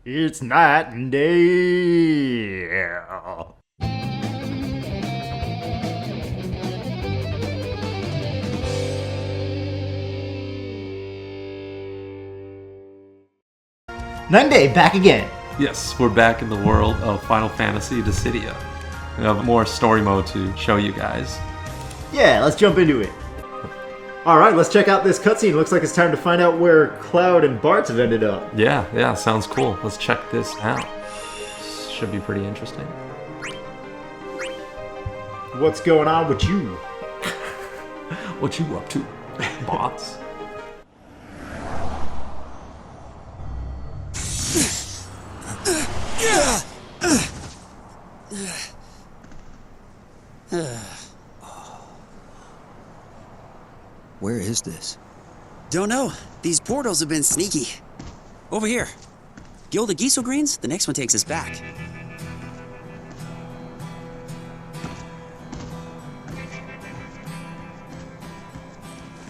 It's night and day. Night and day, back again. Yes, we're back in the world of Final Fantasy Dissidia. We have more story mode to show you guys. Yeah, let's jump into it. Alright, let's check out this cutscene. Looks like it's time to find out where Cloud and Bartz have ended up. Yeah, sounds cool. Let's check this out. Should be pretty interesting. What's going on with you? What you up to, bots? Where is this? Don't know. These portals have been sneaky. Over here. Guild of Giesel Greens, the next one takes us back.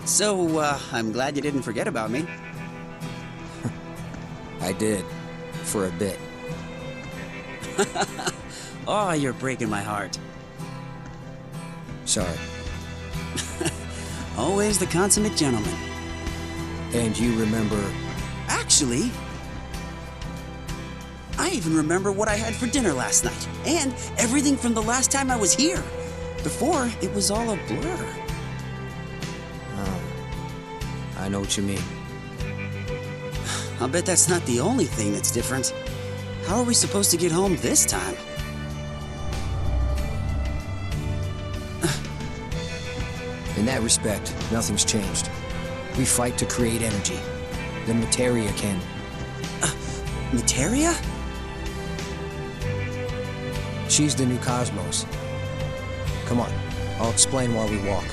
So, I'm glad you didn't forget about me. I did. For a bit. Oh, you're breaking my heart. Sorry. Always the consummate gentleman. And you remember... Actually, I even remember what I had for dinner last night. And everything from the last time I was here. Before, it was all a blur. Oh, I know what you mean. I'll bet that's not the only thing that's different. How are we supposed to get home this time? In that respect, nothing's changed. We fight to create energy. Then Materia can. Materia? She's the new cosmos. Come on, I'll explain while we walk.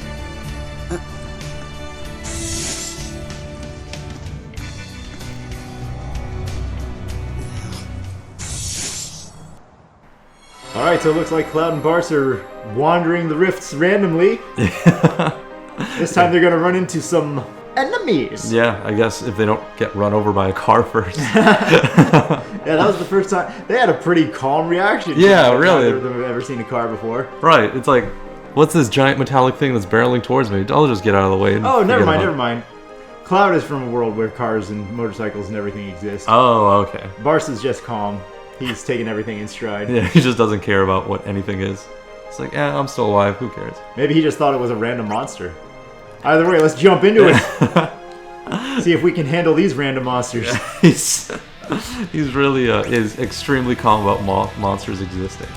Alright, so it looks like Cloud and Bartz are wandering the rifts randomly. This time they're gonna run into some enemies. Yeah, I guess if they don't get run over by a car first. Yeah, that was the first time. They had a pretty calm reaction. Yeah, really. I've ever seen a car before. Right, it's like, what's this giant metallic thing that's barreling towards me? I'll just get out of the way. And Oh, never forget mind. Cloud is from a world where cars and motorcycles and everything exist. Oh, okay. Bartz is just calm. He's taking everything in stride. Yeah, he just doesn't care about what anything is. It's like, I'm still alive, who cares? Maybe he just thought it was a random monster. Either way, let's jump into it. See if we can handle these random monsters. He's really is extremely calm about monsters existing.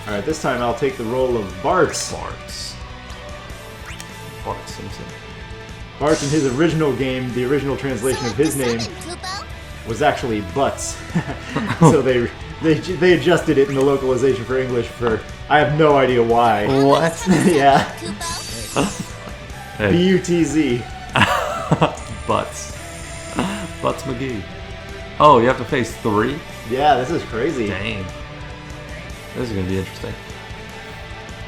Alright, this time I'll take the role of Bartz. Bart Simpson. Bartz in his original game, the original translation of his name was actually Butts. So they adjusted it in the localization for English for I have no idea why. What? Yeah. Hey. B-U-T-Z. Butts McGee. Oh, you have to face 3? Yeah, this is crazy. Dang. This is gonna be interesting.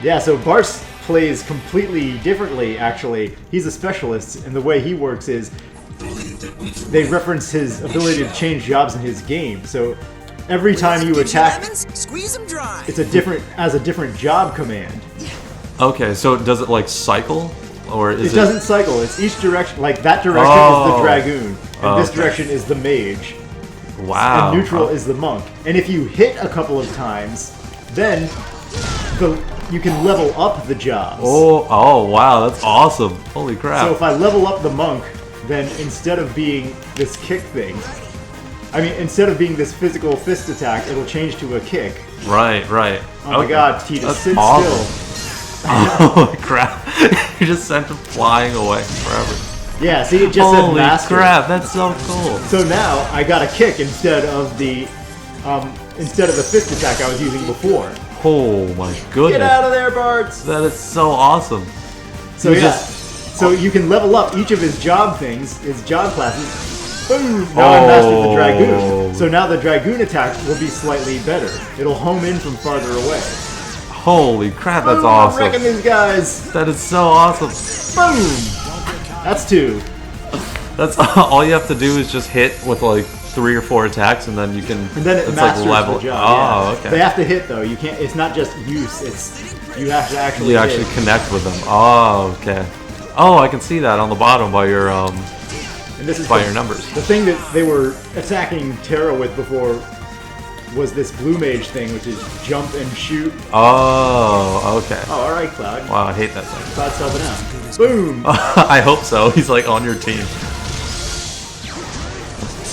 Yeah, so Bartz plays completely differently, actually. He's a specialist, and the way he works is they reference his ability to change jobs in his game. So every time you attack, Squeeze them dry. it's a different job command. Okay, so does it like cycle? Or is It doesn't cycle. It's each direction. Like that direction is the dragoon, and this direction is the mage. Wow. And neutral is the monk. And if you hit a couple of times, then you can level up the jobs. Oh wow, that's awesome. Holy crap. So if I level up the monk, then instead of being this kick thing, instead of being this physical fist attack, it'll change to a kick. Right. Oh my god, Tidus, That's sit awesome. still. Holy crap. You just sent him flying away forever. Yeah, see, it just said Holy master. crap, that's so cool. So now I got a kick instead of the fist attack I was using before. Oh my goodness. Get out of there, Bartz! That is so awesome. So You yeah, just- so you can level up each of his job things, his job classes. Boom! Now I mastered the Dragoon. So now the Dragoon attack will be slightly better. It'll home in from farther away. Holy crap, that's Boom, awesome. I'm wrecking these guys! That is so awesome. Boom! That's 2. That's all you have to do is just hit with like 3 or 4 attacks, and then you can. And then it it's masters like level. the job. Oh, okay. They have to hit though. You can't. It's not just use. It's you have to actually. You actually connect with them. Oh, okay. Oh, I can see that on the bottom by your And this is by your numbers. The thing that they were attacking Terra with before was this blue mage thing, which is jump and shoot. Oh, okay. Oh, all right, Cloud. Wow, I hate that thing. Cloud's helping out. Boom. I hope so. He's like on your team.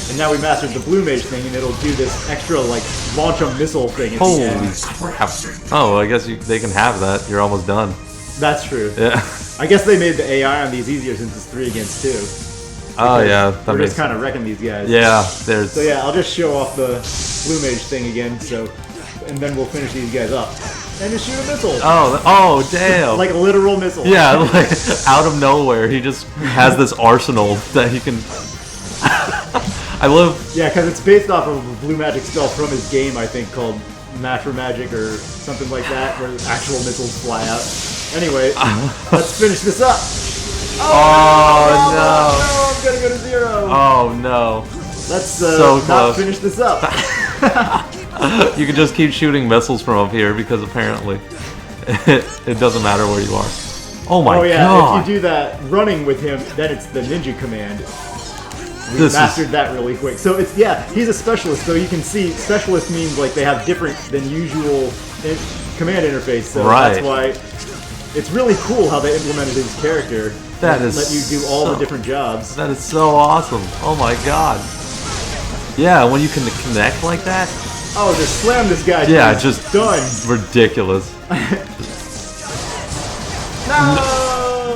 And now we mastered the blue mage thing, and it'll do this extra like launch a missile thing. At the Holy end. crap! Oh, I guess they can have that. You're almost done. That's true. Yeah. I guess they made the AI on these easier since it's 3 against 2. Oh yeah, that We're makes just kind of wrecking these guys. Yeah, there's. So yeah, I'll just show off the blue mage thing again. So, and then we'll finish these guys up. And just shoot a missile. Oh, damn. Like a literal missile. Yeah, like out of nowhere, he just has this arsenal that he can. I love. Yeah, because it's based off of a blue magic spell from his game, I think, called Master Magic or something like that, where actual missiles fly out. Anyway, let's finish this up. Oh, no! I'm gonna go to 0. Oh no. Let's So not close. finish this up. You can just keep shooting missiles from up here because apparently it doesn't matter where you are. Oh my Oh yeah, god. if you do that running with him, then it's the ninja command. We This mastered that really quick. So it's, yeah, he's a specialist, so you can see specialist means like they have different than usual command interface, so Right. that's why it's really cool how they implemented his character. That and is let you do all so- the different jobs. That is so awesome. Oh my god. Yeah, when you can connect like that, Oh, just slam this guy. Yeah, dude. just- done. ridiculous. No!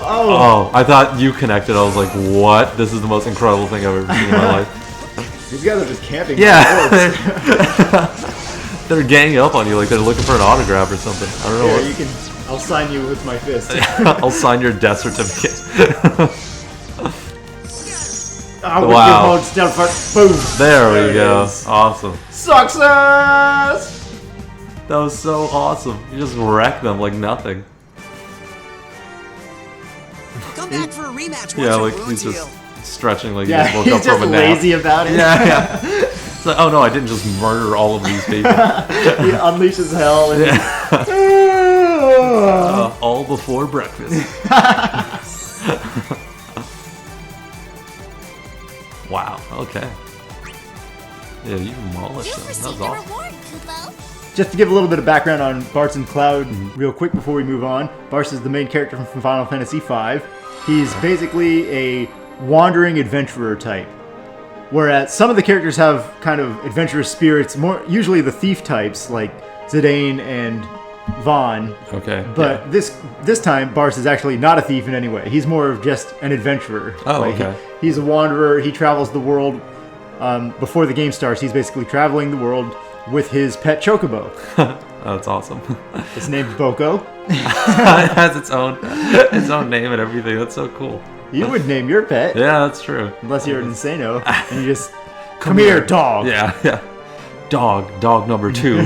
Oh, Oh, I thought you connected. I was like, what? This is the most incredible thing I've ever seen in my life. these guys are just camping. Yeah. by the forts. They're ganging up on you like they're looking for an autograph or something. I don't know Here, what. you can. I'll sign you with my fist. I'll sign your death certificate. Oh, Wow. with your down front. Boom. There we it go. is. Awesome. Success! That was so awesome. You just wrecked them like nothing. Come back for a rematch once Yeah, your like wounds he's heal. just stretching like Yeah, he just woke he's up just from a nap. lazy about it. Yeah, yeah. It's like, oh no, I didn't just murder all of these people. He unleashes hell and All before breakfast. Wow. Okay. Yeah, you demolished them. That was awesome. Just to give a little bit of background on Bartz and Cloud real quick before we move on. Bartz is the main character from Final Fantasy V. He's basically a wandering adventurer type. Whereas some of the characters have kind of adventurous spirits, more usually the thief types like Zidane and Vaughn. Okay. But this time, Bartz is actually not a thief in any way. He's more of just an adventurer. Oh, Like, okay. He's a wanderer. He travels the world. Before the game starts, he's basically traveling the world with his pet chocobo. That's awesome. It's named Boko. It has its own name and everything. That's so cool. You would name your pet, Yeah, that's true. unless you're an insano, and you just come here, dog. Yeah, yeah. Dog number 2.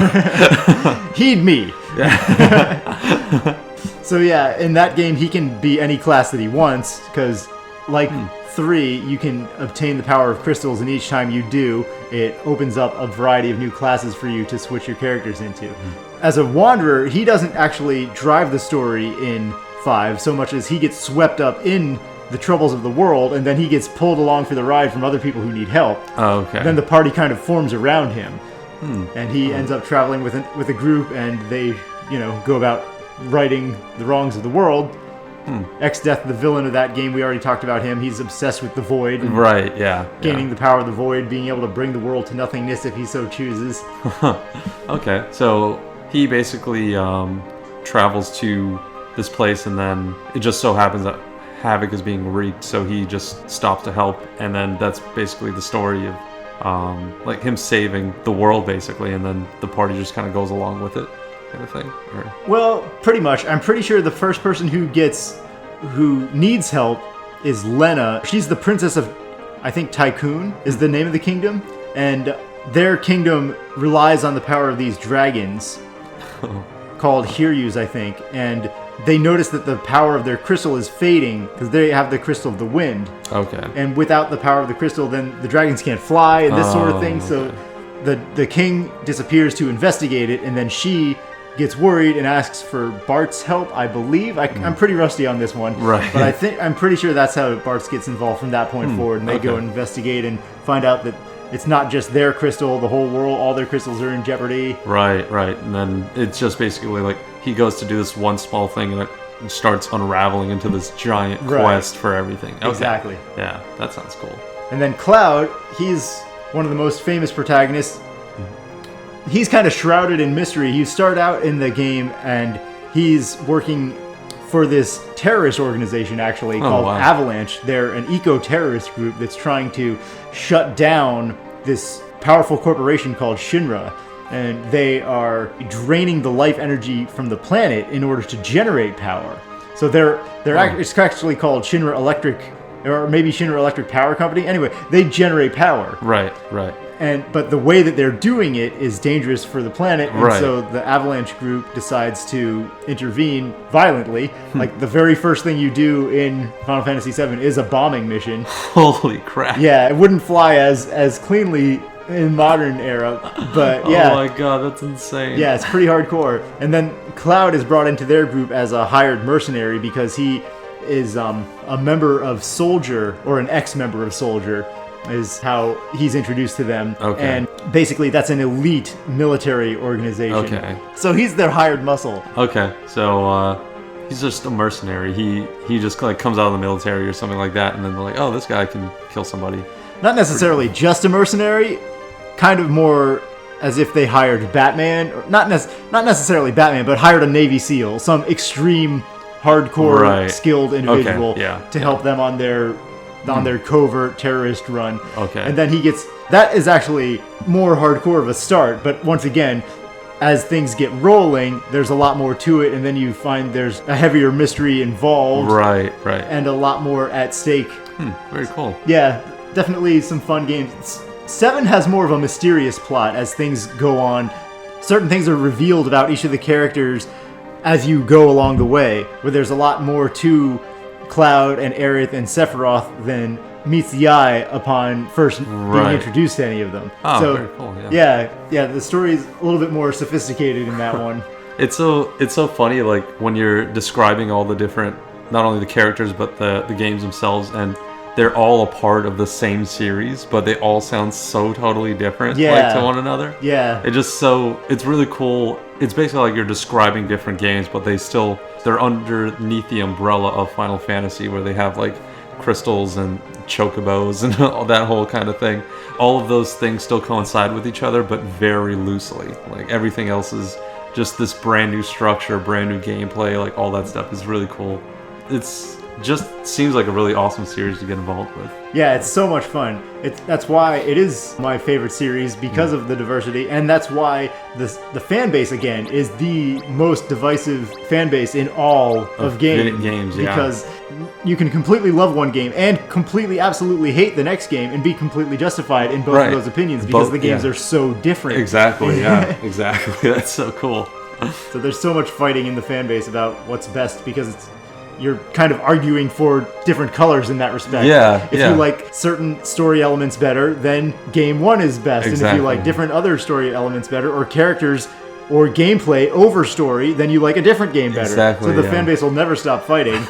Heed me. So yeah, in that game, he can be any class that he wants, because like 3, you can obtain the power of crystals, and each time you do, it opens up a variety of new classes for you to switch your characters into. As a wanderer, he doesn't actually drive the story in 5 so much as he gets swept up in the troubles of the world, and then he gets pulled along for the ride from other people who need help. Oh, okay. Then the party kind of forms around him, and he ends up traveling with a group, and they, go about righting the wrongs of the world. Exdeath, the villain of that game, we already talked about him. He's obsessed with the void, and Right, yeah. gaining the power of the void, being able to bring the world to nothingness if he so chooses. Okay, so he basically travels to this place, and then it just so happens that havoc is being wreaked, so he just stops to help, and then that's basically the story of like him saving the world, basically, and then the party just kind of goes along with it, kind of thing. Or... Well, pretty much. I'm pretty sure the first person who needs help is Lena. She's the princess of, I think, Tycoon is the name of the kingdom, and their kingdom relies on the power of these dragons called Hiryus, I think, and they notice that the power of their crystal is fading because they have the crystal of the wind. Okay. And without the power of the crystal, then the dragons can't fly and this sort of thing. So the king disappears to investigate it, and then she gets worried and asks for Bart's help, I believe. I'm pretty rusty on this one. Right. But I'm pretty sure that's how Bartz gets involved from that point forward, and they go and investigate and find out that it's not just their crystal, the whole world, all their crystals are in jeopardy. Right. And then it's just basically like he goes to do this one small thing and it starts unraveling into this giant quest for everything. Okay. Exactly. Yeah, that sounds cool. And then Cloud, he's one of the most famous protagonists. He's kind of shrouded in mystery. You start out in the game and he's working for this terrorist organization actually called Avalanche. They're an eco-terrorist group that's trying to shut down this powerful corporation called Shinra. And they are draining the life energy from the planet in order to generate power. So it's actually called Shinra Electric, or maybe Shinra Electric Power Company. Anyway, they generate power. Right. But the way that they're doing it is dangerous for the planet, and so the Avalanche group decides to intervene violently. Like the very first thing you do in Final Fantasy VII is a bombing mission. Holy crap! Yeah, it wouldn't fly as cleanly in modern era, but yeah. Oh my god, that's insane. Yeah, it's pretty hardcore. And then Cloud is brought into their group as a hired mercenary because he is a member of Soldier, or an ex-member of Soldier, is how he's introduced to them. Okay. And basically that's an elite military organization. Okay. So he's their hired muscle. Okay, so he's just a mercenary. He just like comes out of the military or something like that, and then they're like, oh, this guy can kill somebody. Not necessarily just a mercenary, kind of more as if they hired Batman, or not necessarily Batman, but hired a Navy SEAL, some extreme, hardcore, skilled individual to help them on their covert terrorist run. Okay. And then that is actually more hardcore of a start, but once again, as things get rolling, there's a lot more to it, and then you find there's a heavier mystery involved. Right. And a lot more at stake. Very cool. Yeah, definitely some fun games. 7 has more of a mysterious plot as things go on. Certain things are revealed about each of the characters as you go along the way, where there's a lot more to Cloud and Aerith and Sephiroth than meets the eye upon first being introduced to any of them. Oh, so, very cool. Yeah, the story's a little bit more sophisticated in that one. It's so funny, like when you're describing all the different, not only the characters but the games themselves, and they're all a part of the same series, but they all sound so totally different to one another. Yeah. It's really cool. It's basically like you're describing different games, but they're underneath the umbrella of Final Fantasy, where they have like crystals and chocobos and all that whole kind of thing. All of those things still coincide with each other, but very loosely. Like everything else is just this brand new structure, brand new gameplay, like all that stuff is really cool. It's just seems like a really awesome series to get involved with. Yeah, it's so much fun. That's why it is my favorite series, because of the diversity, and that's why the fan base, again, is the most divisive fan base in all of games. Because you can completely love one game and completely, absolutely hate the next game and be completely justified in both of those opinions, because the games are so different. Exactly, yeah, exactly. That's so cool. So there's so much fighting in the fan base about what's best, because you're kind of arguing for different colors in that respect. If you like certain story elements better, then game 1 is best. And if you like different other story elements better, or characters or gameplay over story, then you like a different game better. So the fan base will never stop fighting.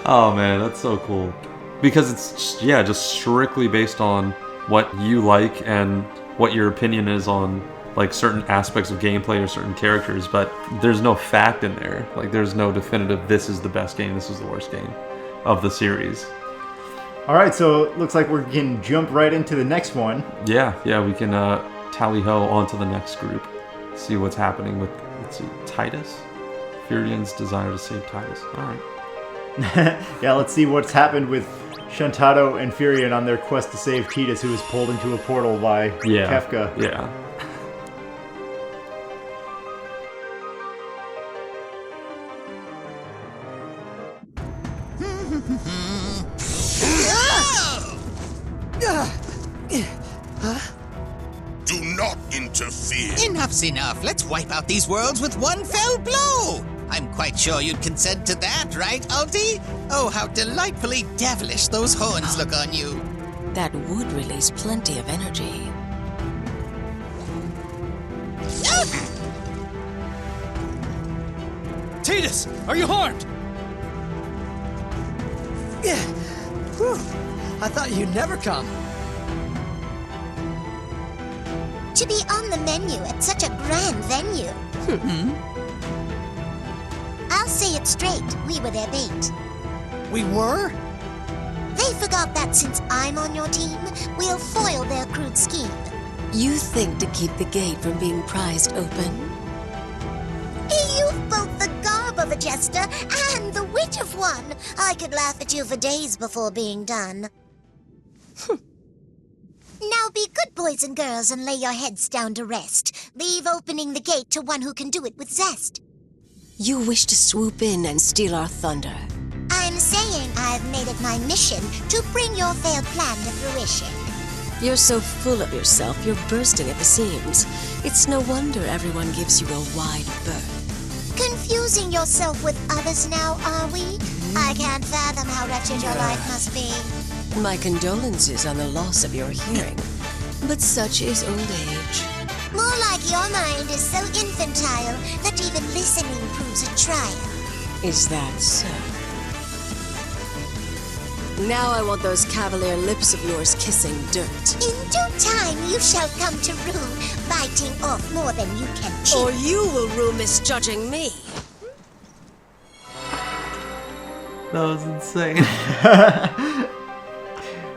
Oh man, that's so cool. Because it's just strictly based on what you like and what your opinion is on like certain aspects of gameplay or certain characters, but there's no fact in there. Like there's no definitive, this is the best game, this is the worst game of the series. Alright, so it looks like we can jump right into the next one. Yeah, we can tally-ho onto the next group. See what's happening with, Tidus? Firion's desire to save Tidus. Alright. Yeah, let's see what's happened with Shantotto and Firion on their quest to save Tidus, who was pulled into a portal by Kefka. Yeah. Do not interfere. Enough's enough. Let's wipe out these worlds with one fell blow. I'm quite sure you'd consent to that, right, Ulti? Oh, how delightfully devilish those horns look on you. That would release plenty of energy. Tidus, are you harmed? Yeah. Whew. I thought you'd never come. To be on the menu at such a grand venue. I'll say it straight, we were their bait. We were? They forgot that since I'm on your team, we'll foil their crude scheme. You think to keep the gate from being prized open? You've both the garb of a jester and the wit of one. I could laugh at you for days before being done. Now be good boys and girls and lay your heads down to rest. Leave opening the gate to one who can do it with zest. You wish to swoop in and steal our thunder. I'm saying I've made it my mission to bring your failed plan to fruition. You're so full of yourself, you're bursting at the seams. It's no wonder everyone gives you a wide berth. Confusing yourself with others now, are we? I can't fathom how wretched your life must be. My condolences on the loss of your hearing. But such is old age. More like your mind is so infantile that even listening proves a trial. Is that so? Now I want those cavalier lips of yours kissing dirt. In due time you shall come to rue, biting off more than you can chew. Or you will rue misjudging me. That was insane.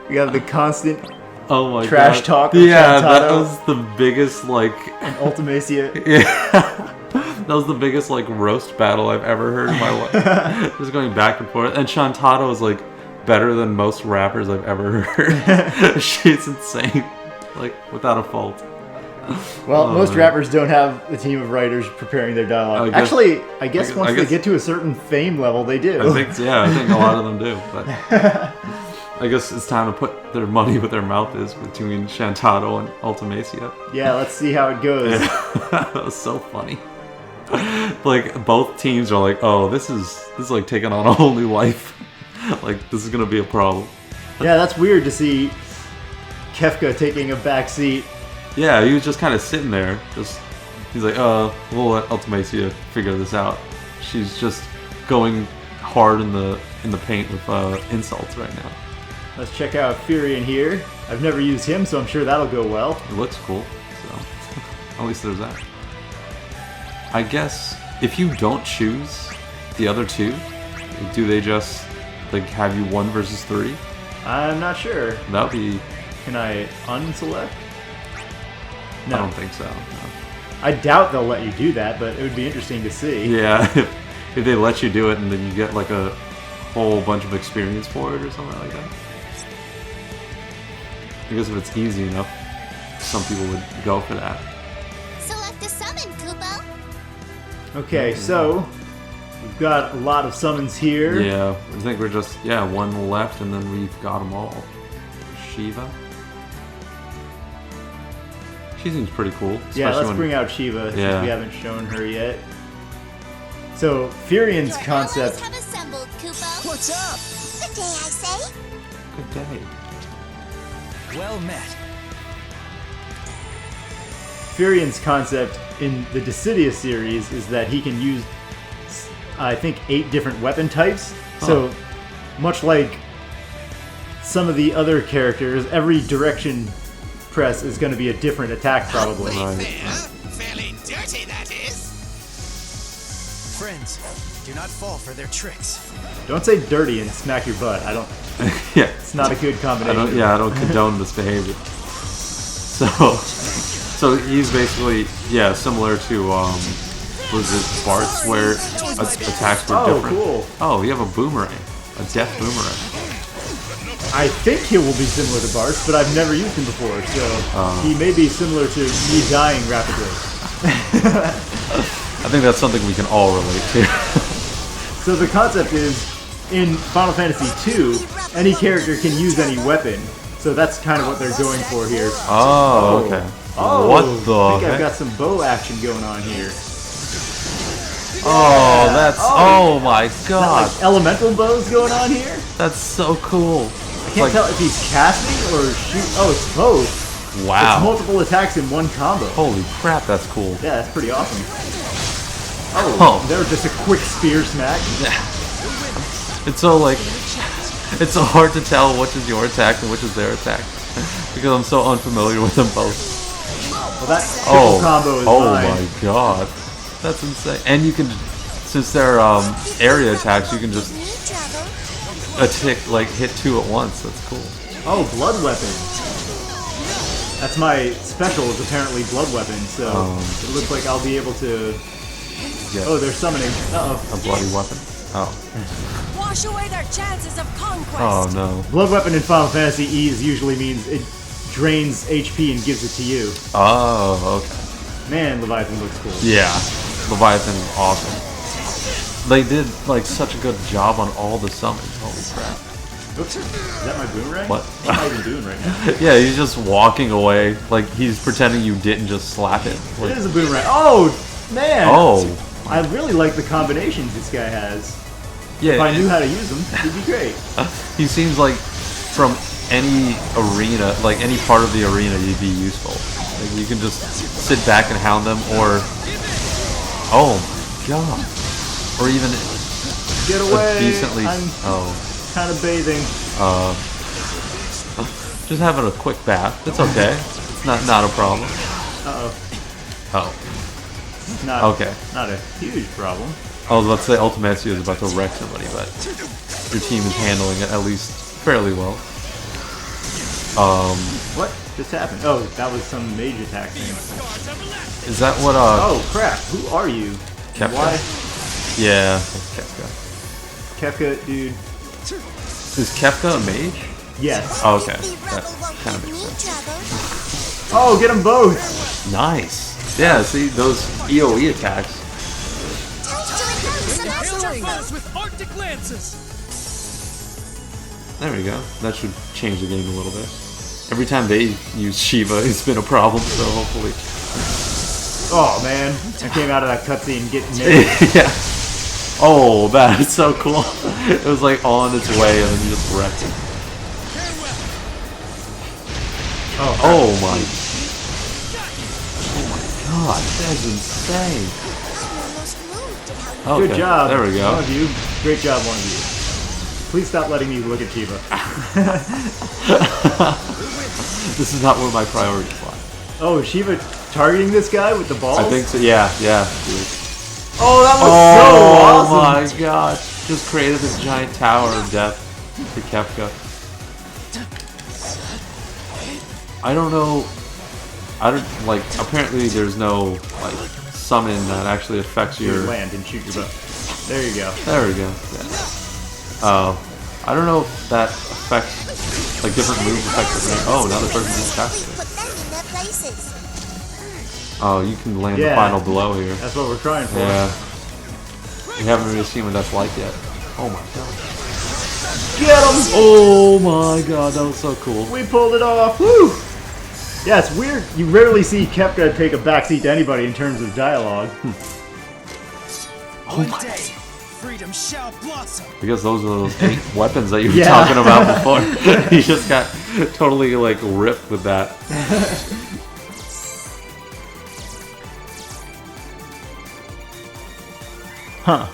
We have the constant Oh my trash god. talk of Yeah, that Shantotto was the biggest like and Ultimecia. Yeah. That was the biggest like roast battle I've ever heard in my life. Just going back and forth. And Shantotto is like better than most rappers I've ever heard. She's insane. Like without a fault. Well, Oh, most man. rappers don't have a team of writers preparing their dialogue. I guess once I they guess- get to a certain fame level, they do. I think a lot of them do. But I guess it's time to put their money where their mouth is between Shantotto and Ultimecia. Yeah, let's see how it goes. That was so funny. Like both teams are like, oh, this is like taking on a whole new life. Like this is gonna be a problem. Yeah, that's weird to see Kefka taking a back seat. Yeah, he was just kind of sitting there. He's like, we'll let Ultimecia figure this out. She's just going hard in the paint with insults right now. Let's check out Firion here. I've never used him, so I'm sure that'll go well. It looks cool, so at least there's that. I guess if you don't choose the other two, do they just like have you 1 versus 3? I'm not sure. That would be. Can I unselect? I don't think so. No. I doubt they'll let you do that, but it would be interesting to see. Yeah, if they let you do it and then you get like a whole bunch of experience for it or something like that. I guess if it's easy enough, some people would go for that. Select a summon, Kupo. Okay, so we've got a lot of summons here. Yeah, I think we're just, 1 left and then we've got them all. Shiva. She seems pretty cool. Yeah, let's when- bring out Shiva since Yeah. we haven't shown her yet. So, Firion's concept. Have assembled, Kupo. What's up? Good day, I say. Good day. Well met. Firion's concept in the Dissidia series is that he can use, I think, 8 different weapon types. So, much like some of the other characters, every direction press is going to be a different attack, probably. Right. Fairly dirty, that is. Friends, do not fall for their tricks. Don't say dirty and smack your butt. Yeah. It's not a good combination. I don't condone this behavior. So he's basically, similar to, was it Bartz, where attacks were different? Cool. Oh, you have a boomerang. A death boomerang. I think he will be similar to Bartz, but I've never used him before, so he may be similar to me dying rapidly. I think that's something we can all relate to. So the concept is, in Final Fantasy II, any character can use any weapon. So that's kind of what they're going for here. Oh, okay. Oh, What I the think I've heck? got some bow action going on here. Oh, that's oh my god. Like elemental bows going on here? That's so cool. I can't tell if he's casting or shoot. Oh, it's both. Wow. It's multiple attacks in one combo. Holy crap, that's cool. Yeah, that's pretty awesome. Oh, there was just a quick spear smack. It's so like, it's so hard to tell which is your attack and which is their attack because I'm so unfamiliar with them both. Well, that triple combo is mine. My god, that's insane. And you can, since they're area attacks, you can just hit two at once. That's cool. Oh, blood weapon. That's my special. Is apparently blood weapon. So it looks like I'll be able to. Yeah. Oh, they're summoning. A bloody weapon. Oh. Wash away their chances of conquest. Oh no. Blood weapon in Final Fantasy E's usually means it drains HP and gives it to you. Oh, okay. Man, Leviathan looks cool. Yeah, Leviathan is awesome. They did like such a good job on all the summons. Holy crap. Oops, is that my boomerang? What? What am I even doing right now? Yeah, he's just walking away like he's pretending you didn't just slap him. Like, It is a boomerang. Oh, man. Oh. I really like the combinations this guy has. Yeah. If I knew how to use them, it'd be great. He seems like from any arena, like any part of the arena, you'd be useful. Like you can just sit back and hound them, or oh my god, or even Get away! decently. I'm kind of bathing. Just having a quick bath. It's okay. It's not a problem. Oh. Not Okay. Not a huge problem. I was about to say Ultimecia is about to wreck somebody, but your team is handling it at least fairly well. What just happened? Oh, that was some mage attack thing. Is that what Oh crap! Who are you? Kefka? Why? Yeah, Kefka. Kefka, dude. Is Kefka a mage? Yes. Oh, okay. That kind of makes sense. Oh, get them both! Nice. Yeah, see those EOE attacks. With Arctic lances. There we go. That should change the game a little bit. Every time they use Shiva, it's been a problem, so hopefully. Oh man, I came out of that cutscene getting naked. Yeah. Oh, that is so cool. It was like on its way and then you just wrecked it. Oh my. Oh my god, that's insane. Okay, Good job. There we go. One of you. Great job, one of you. Please stop letting me look at Shiva. This is not where my priorities lie. Oh, is Shiva targeting this guy with the balls? I think so. Yeah. Oh, that was so awesome! Oh my god. Just created this giant tower of death to Kefka. I don't know. Apparently there's no, summon that actually affects your land and shoot your bow. There you go. There we go. Yeah. I don't know if that affects, different moves affect different. Oh, another person just attacked it. Oh, you can land the final blow here. That's what we're trying for. Yeah. We haven't really seen what that's like yet. Oh my god. Get him! Oh my god, that was so cool. We pulled it off. Woo! Yeah, it's weird. You rarely see Kefka take a backseat to anybody in terms of dialogue. One day, freedom shall blossom. Because those are those 8 weapons that you were talking about before. He just got totally ripped with that. Huh.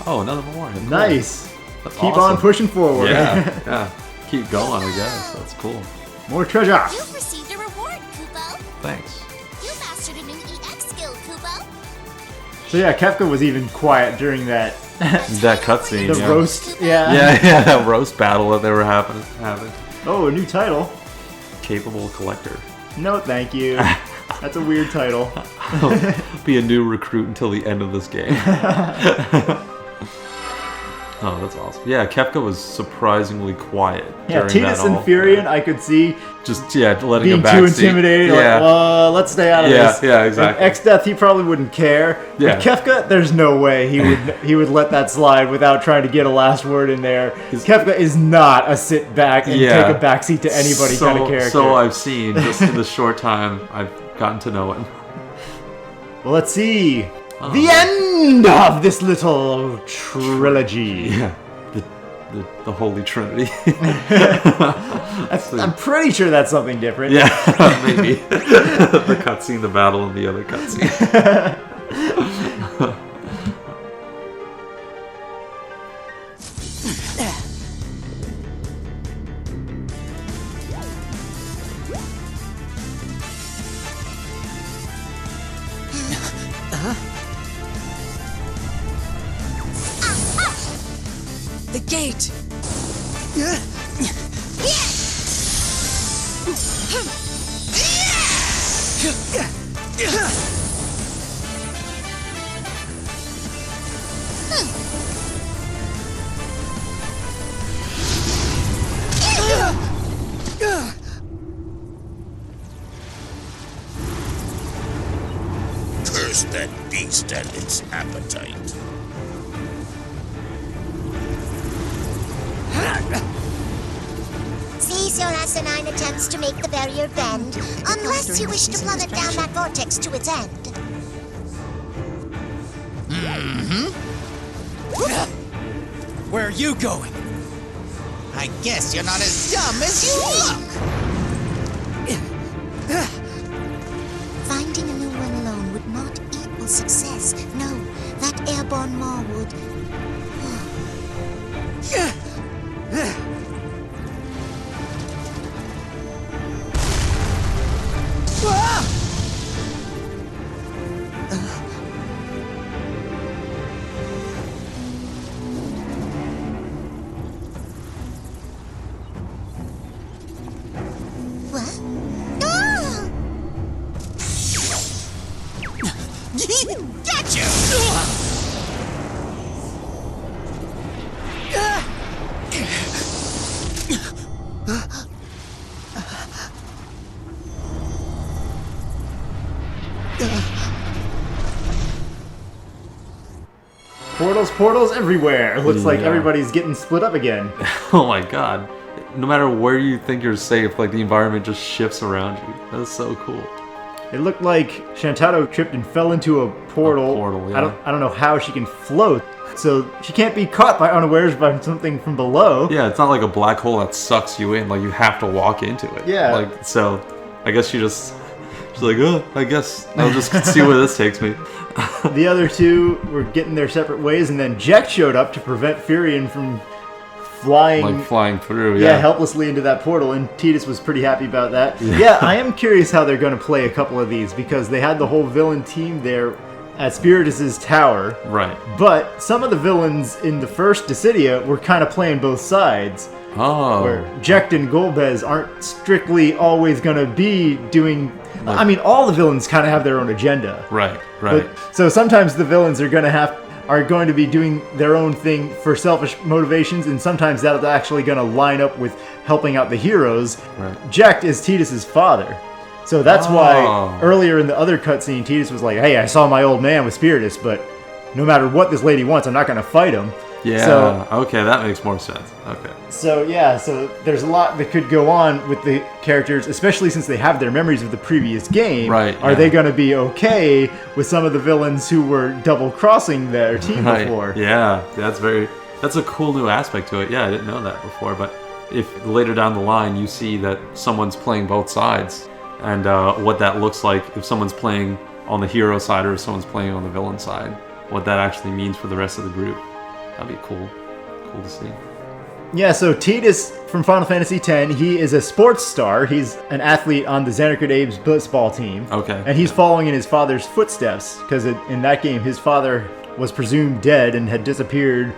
Oh, another memorial. Cool. Nice. That's Keep awesome. on pushing forward. Yeah. Keep going, I guess. That's cool. More treasure. You've received a reward, Kupo. Thanks. You mastered a new EX skill, Kupo. So yeah, Kefka was even quiet during that. That cutscene. The roast. Yeah. Yeah, that roast battle that they were having. Oh, a new title. Capable Collector. No, thank you. That's a weird title. Be a new recruit until the end of this game. Oh, that's awesome. Yeah, Kefka was surprisingly quiet. Yeah, during Tidus that and all. Firion, I could see Just, letting being him back too intimidating. Yeah. Like, well, let's stay out of this. Yeah, exactly. And Exdeath, he probably wouldn't care. Yeah. But Kefka, there's no way he would let that slide without trying to get a last word in there. Kefka is not a sit back and take a backseat to anybody kind of character. So I've seen, just in the short time I've gotten to know him. Well, let's see. The end of this little trilogy. Yeah, the Holy Trinity. I'm pretty sure that's something different. Yeah, maybe. The cutscene, the battle, and the other cutscene. The gate! Curse that beast and its appetite. Cease your asinine attempts to make the barrier bend, unless you wish to plummet down that vortex to its end. Where are you going? I guess you're not as dumb as you look. Finding a new one alone would not equal success. No, that airborne maw would... What? Ah! Gotcha! Portals everywhere. It looks like Yeah. everybody's getting split up again. Oh my god. No matter where you think you're safe, like the environment just shifts around you. That's so cool. It looked like Shantotto tripped and fell into a portal. Yeah. I don't know how she can float, so she can't be caught by unawares by something from below. Yeah, it's not like a black hole that sucks you in. Like you have to walk into it. Yeah. Like so, I guess she's like, oh, I guess I'll just see where this takes me. The other two were getting their separate ways, and then Jack showed up to prevent Firion from flying through. Yeah, helplessly into that portal, and Tidus was pretty happy about that. Yeah, I am curious how they're going to play a couple of these, because they had the whole villain team there at Spiritus's tower. Right. But some of the villains in the first Dissidia were kind of playing both sides. Oh. Where Jecht and Golbez aren't strictly always going to be doing... I mean, all the villains kind of have their own agenda. Right. But, so sometimes the villains are going to be doing their own thing for selfish motivations, and sometimes that's actually going to line up with helping out the heroes. Right. Jecht is Tidus's father. So that's why earlier in the other cutscene, Tidus was like, hey, I saw my old man with Spiritus, but no matter what this lady wants, I'm not going to fight him. Yeah, so, okay, that makes more sense. Okay. So there's a lot that could go on with the characters, especially since they have their memories of the previous game. Right. Are they going to be okay with some of the villains who were double-crossing their team before? Yeah, that's a cool new aspect to it. Yeah, I didn't know that before, but if later down the line you see that someone's playing both sides, and what that looks like if someone's playing on the hero side or if someone's playing on the villain side, what that actually means for the rest of the group. That'd be cool to see. Yeah, so Tidus from Final Fantasy X, he is a sports star. He's an athlete on the Xanarkut Abe's blitzball team. Okay. And he's following in his father's footsteps, because in that game, his father was presumed dead and had disappeared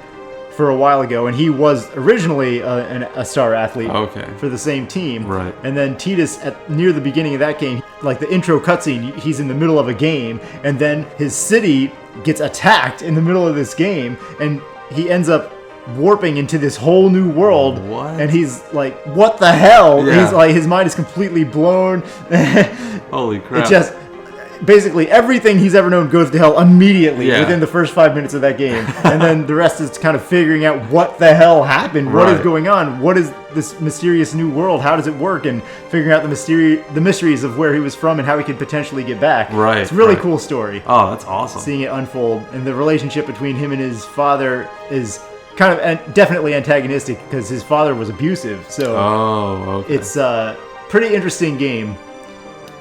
for a while ago, and he was originally a star athlete for the same team. Right. And then Tidus, near the beginning of that game, like the intro cutscene, he's in the middle of a game, and then his city gets attacked in the middle of this game, and he ends up warping into this whole new world. What? And he's like, what the hell? Yeah. He's like, his mind is completely blown. Holy crap. It just, basically everything he's ever known goes to hell immediately within the first 5 minutes of that game. And then the rest is kind of figuring out what the hell happened, what is going on, what is this mysterious new world, how does it work, and figuring out the mysteries of where he was from and how he could potentially get back. Right. It's a really cool story. Oh, that's awesome. Seeing it unfold, and the relationship between him and his father is kind of definitely antagonistic because his father was abusive. So it's a pretty interesting game.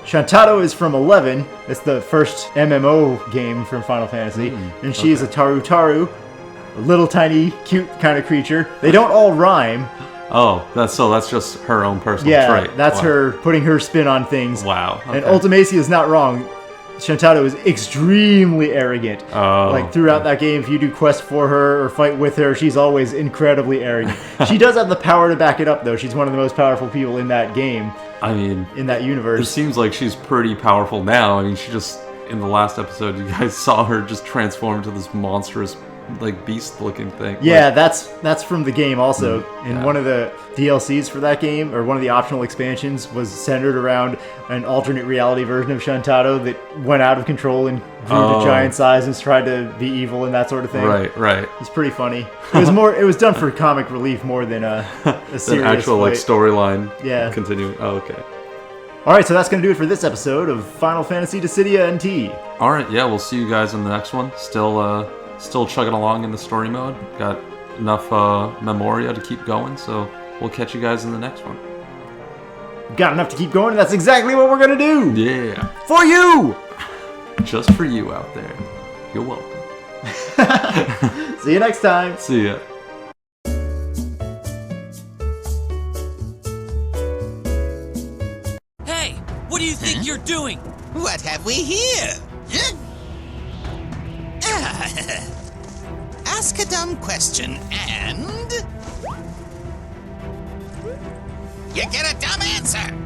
Shantotto is from 11. It's the first MMO game from Final Fantasy. And she is a Tarutaru, a little tiny, cute kind of creature. They don't all rhyme. Oh, that's just her own personal trait. Yeah, that's her putting her spin on things. Wow. Okay. And Ultimecia is not wrong. Shantotto is extremely arrogant. Like throughout that game, if you do quests for her or fight with her, she's always incredibly arrogant. She does have the power to back it up, though. She's one of the most powerful people in that game. I mean, in that universe, it seems like she's pretty powerful now. I mean, she just in the last episode, you guys saw her just transform into this monstrous, like beast-looking thing. Yeah, that's from the game also. And one of the DLCs for that game, or one of the optional expansions, was centered around an alternate reality version of Shantotto that went out of control and grew to giant size and tried to be evil and that sort of thing. Right. It's pretty funny. It was done for comic relief more than a serious an actual fight. like storyline. Yeah. Continuing. Oh, okay. All right, so that's going to do it for this episode of Final Fantasy Dissidia NT. All right, yeah, we'll see you guys in the next one. Still chugging along in the story mode. Got enough memoria to keep going, so we'll catch you guys in the next one. Got enough to keep going, and that's exactly what we're going to do! Yeah. For you! Just for you out there. You're welcome. See you next time. See ya. Hey, what do you think you're doing? What have we here? Ask a dumb question and... you get a dumb answer!